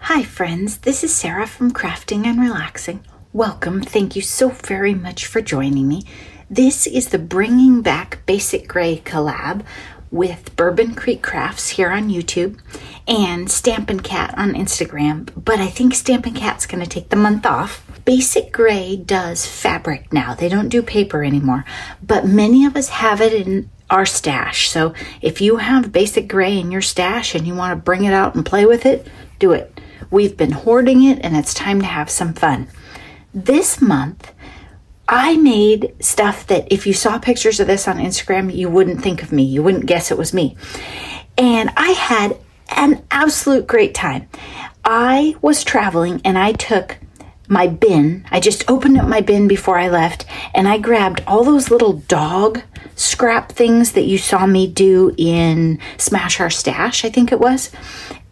Hi friends, this is Sarah from Crafting and Relaxing. Welcome, thank you so very much for joining me. This is the Bringing Back Basic Gray collab with Bourbon Creek Crafts here on YouTube and Stampin' Cat on Instagram, but I think Stampin' Cat's gonna take the month off. Basic Gray does fabric now, they don't do paper anymore, but many of us have it in our stash. So if you have Basic Gray in your stash and you wanna bring it out and play with it, do it. We've been hoarding it and it's time to have some fun. This month, I made stuff that if you saw pictures of this on Instagram, you wouldn't think of me. You wouldn't guess it was me. And I had an absolute great time. I was traveling and I took my bin. I just opened up my bin before I left and I grabbed all those little dog scrap things that you saw me do in Smash Our Stash, I think it was,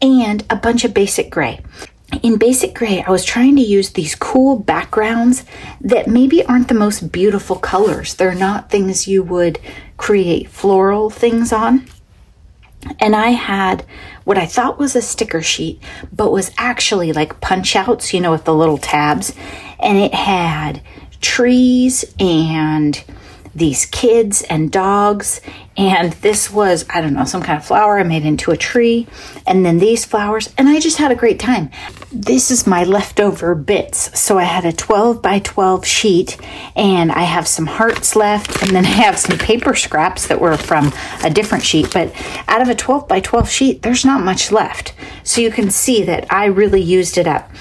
and a bunch of Basic Gray. In Basic Gray, I was trying to use these cool backgrounds that maybe aren't the most beautiful colors. They're not things you would create floral things on. And I had what I thought was a sticker sheet, but was actually like punch outs, you know, with the little tabs. And it had trees and these kids and dogs, and this was, I don't know, some kind of flower I made into a tree, and then these flowers, and I just had a great time. This is my leftover bits. So I had a 12 by 12 sheet, and I have some hearts left, and then I have some paper scraps that were from a different sheet, but out of a 12 by 12 sheet, there's not much left. So you can see that I really used it up.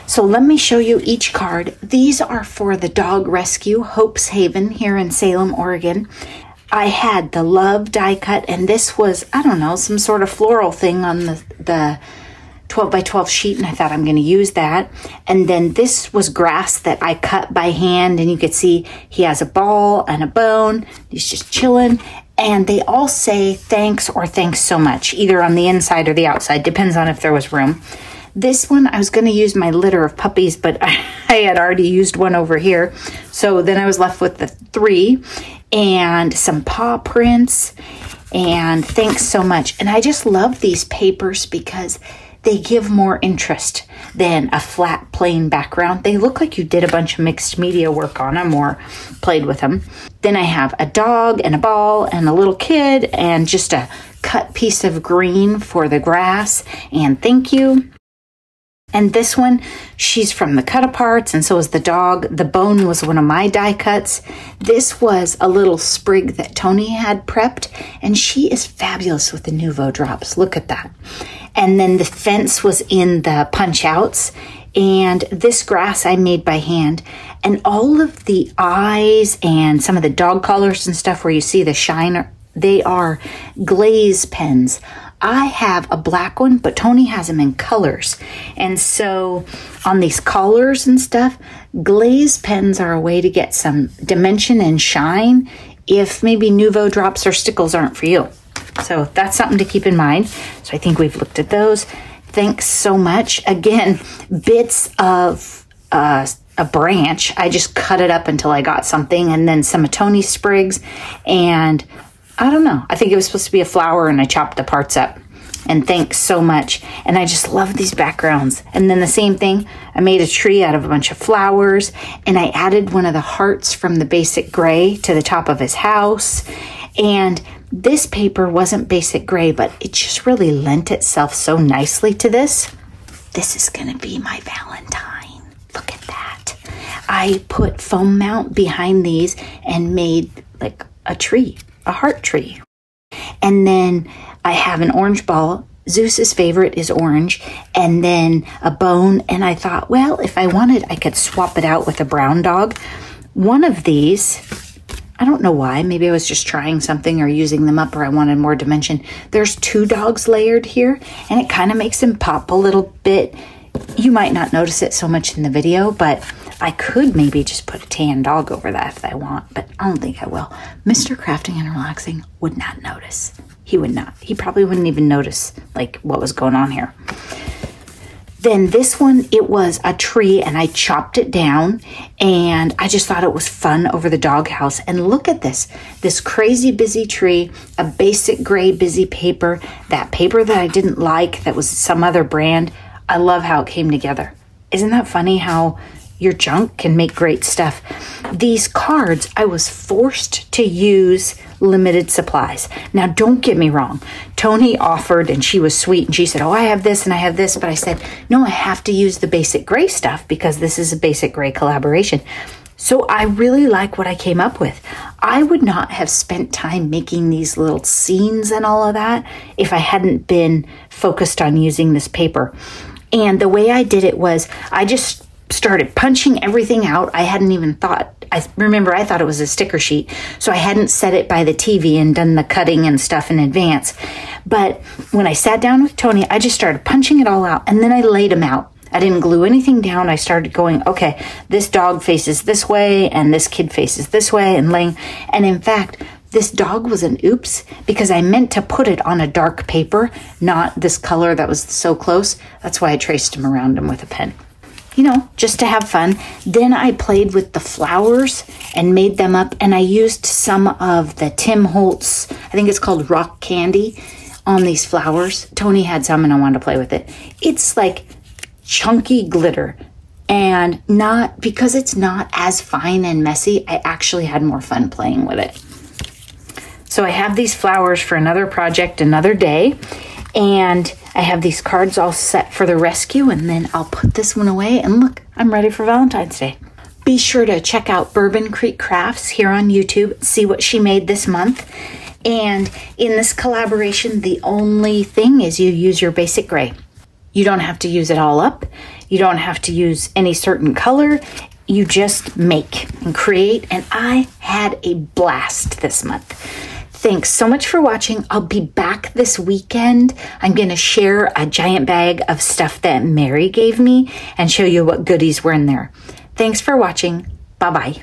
So let me show you each card. These are for the dog rescue, Hope's Haven, here in Salem, Oregon. I had the love die cut, and this was, I don't know, some sort of floral thing on the 12 by 12 sheet, and I thought I'm going to use that. And then this was grass that I cut by hand, and you could see he has a ball and a bone. He's just chilling. And they all say thanks or thanks so much, either on the inside or the outside, depends on if there was room. This one, I was going to use my litter of puppies, but I had already used one over here. So then I was left with the 3 and some paw prints and thanks so much. And I just love these papers because they give more interest than a flat plain background. They look like you did a bunch of mixed media work on them or played with them. Then I have a dog and a ball and a little kid and just a cut piece of green for the grass and thank you. And this one, she's from the cut-aparts, and so is the dog. The bone was one of my die cuts. This was a little sprig that Tony had prepped, and she is fabulous with the Nuvo drops. Look at that. And then the fence was in the punch-outs, and this grass I made by hand. And all of the eyes and some of the dog collars and stuff where you see the shine, they are glaze pens. I have a black one, but Tony has them in colors. And so on these collars and stuff, glaze pens are a way to get some dimension and shine if maybe Nuvo drops or stickles aren't for you. So that's something to keep in mind. So I think we've looked at those. Thanks so much. Again, bits of a branch. I just cut it up until I got something, and then some of Tony's sprigs, and I don't know. I think it was supposed to be a flower and I chopped the parts up. And thanks so much. And I just love these backgrounds. And then the same thing, I made a tree out of a bunch of flowers and I added one of the hearts from the Basic Gray to the top of his house. And this paper wasn't Basic Gray, but it just really lent itself so nicely to this. This is gonna be my Valentine. Look at that. I put foam mount behind these and made like a tree. A heart tree. And then I have an orange ball. Zeus's favorite is orange. And then a bone. And I thought, well, if I wanted, I could swap it out with a brown dog. One of these, I don't know why. Maybe I was just trying something or using them up or I wanted more dimension. There's 2 dogs layered here. And it kind of makes them pop a little bit. You might not notice it so much in the video, but I could maybe just put a tan dog over that if I want, but I don't think I will. Mr. Crafting and Relaxing would not notice. He would not. He probably wouldn't even notice like what was going on here. Then this one, it was a tree and I chopped it down and I just thought it was fun over the doghouse. And look at this crazy busy tree, a Basic Gray busy paper, that paper that I didn't like, that was some other brand. I love how it came together. Isn't that funny how your junk can make great stuff? These cards, I was forced to use limited supplies. Now, don't get me wrong. Tony offered, and she was sweet, and she said, oh, I have this and I have this. But I said, no, I have to use the basic gray stuff because this is a basic gray collaboration. So I really like what I came up with. I would not have spent time making these little scenes and all of that if I hadn't been focused on using this paper. And the way I did it was I just started punching everything out. I hadn't even thought, I thought it was a sticker sheet. So I hadn't set it by the TV and done the cutting and stuff in advance. But when I sat down with Tony, I just started punching it all out, and then I laid them out. I didn't glue anything down. I started going, okay, this dog faces this way and this kid faces this way, and laying. And in fact, this dog was an oops because I meant to put it on a dark paper, not this color that was so close. That's why I traced him around him with a pen. You know, just to have fun. Then I played with the flowers and made them up, and I used some of the Tim Holtz, I think it's called rock candy, on these flowers. Tony had some and I wanted to play with it. It's like chunky glitter, and not because it's not as fine and messy, I actually had more fun playing with it. So I have these flowers for another project, another day, and I have these cards all set for the rescue, and then I'll put this one away, and look, I'm ready for Valentine's Day. Be sure to check out Bourbon Creek Crafts here on YouTube, see what she made this month. And in this collaboration, the only thing is you use your basic gray. You don't have to use it all up. You don't have to use any certain color. You just make and create, and I had a blast this month. Thanks so much for watching. I'll be back this weekend. I'm going to share a giant bag of stuff that Mary gave me and show you what goodies were in there. Thanks for watching. Bye-bye.